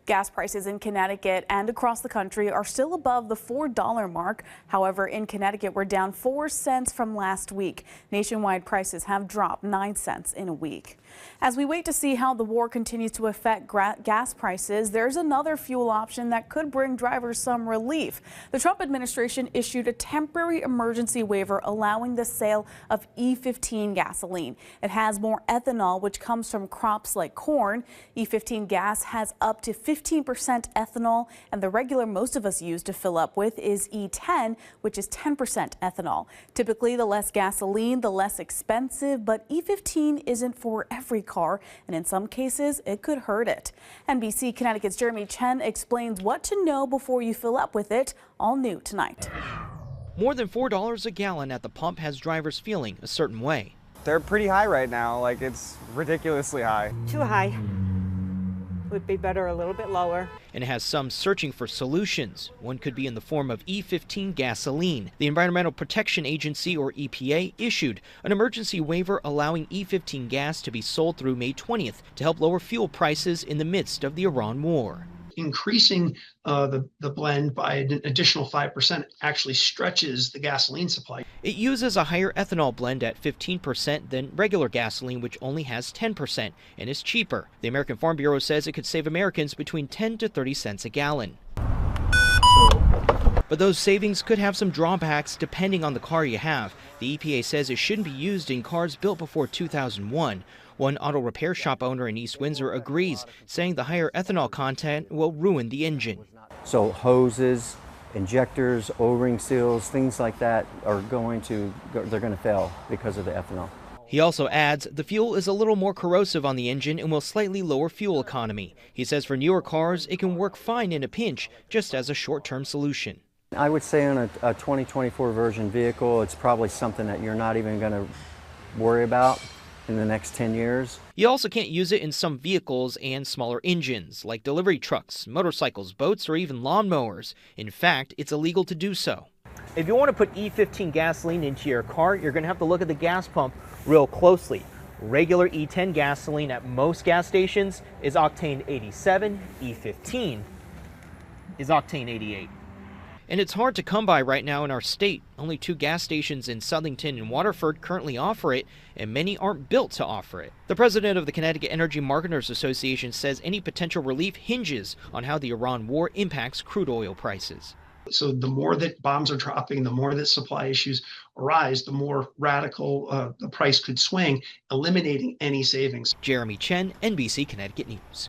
Gas prices in Connecticut and across the country are still above the $4 mark. However, in Connecticut, we're down 4 cents from last week. Nationwide prices have dropped 9 cents in a week. As we wait to see how the war continues to affect gas prices, there's another fuel option that could bring drivers some relief. The Trump administration issued a temporary emergency waiver allowing the sale of E-15 gasoline. It has more ethanol, which comes from crops like corn. E-15 gas has up to 15% ethanol, and the regular most of us use to fill up with is E10, which is 10% ethanol. Typically, the less gasoline, the less expensive, but E15 isn't for every car, and in some cases, it could hurt it. NBC Connecticut's Jeremy Chen explains what to know before you fill up with it, all new tonight. More than $4 a gallon at the pump has drivers feeling a certain way. They're pretty high right now, like it's ridiculously high. Too high. Would be better a little bit lower. And it has some searching for solutions. One could be in the form of E15 gasoline. The Environmental Protection Agency, or EPA, issued an emergency waiver allowing E15 gas to be sold through May 20th to help lower fuel prices in the midst of the Iran war. Increasing the blend by an additional 5% actually stretches the gasoline supply. It uses a higher ethanol blend at 15% than regular gasoline, which only has 10% and is cheaper. The American Farm Bureau says it could save Americans between 10 to 30 cents a gallon. But those savings could have some drawbacks depending on the car you have. The EPA says it shouldn't be used in cars built before 2001. One auto repair shop owner in East Windsor agrees, saying the higher ethanol content will ruin the engine. So hoses, injectors, O-ring seals, things like that are going to fail because of the ethanol. He also adds the fuel is a little more corrosive on the engine and will slightly lower fuel economy. He says for newer cars, it can work fine in a pinch, just as a short-term solution. I would say on a 2024 version vehicle, it's probably something that you're not even going to worry about in the next 10 years. You also can't use it in some vehicles and smaller engines, like delivery trucks, motorcycles, boats, or even lawnmowers. In fact, it's illegal to do so. If you want to put E15 gasoline into your car, you're going to have to look at the gas pump real closely. Regular E10 gasoline at most gas stations is octane 87, E15 is octane 88. And it's hard to come by right now in our state. Only 2 gas stations in Southington and Waterford currently offer it, and many aren't built to offer it. The president of the Connecticut Energy Marketers Association says any potential relief hinges on how the Iran war impacts crude oil prices. So the more that bombs are dropping, the more that supply issues arise, the more radical the price could swing, eliminating any savings. Jeremy Chen, NBC Connecticut News.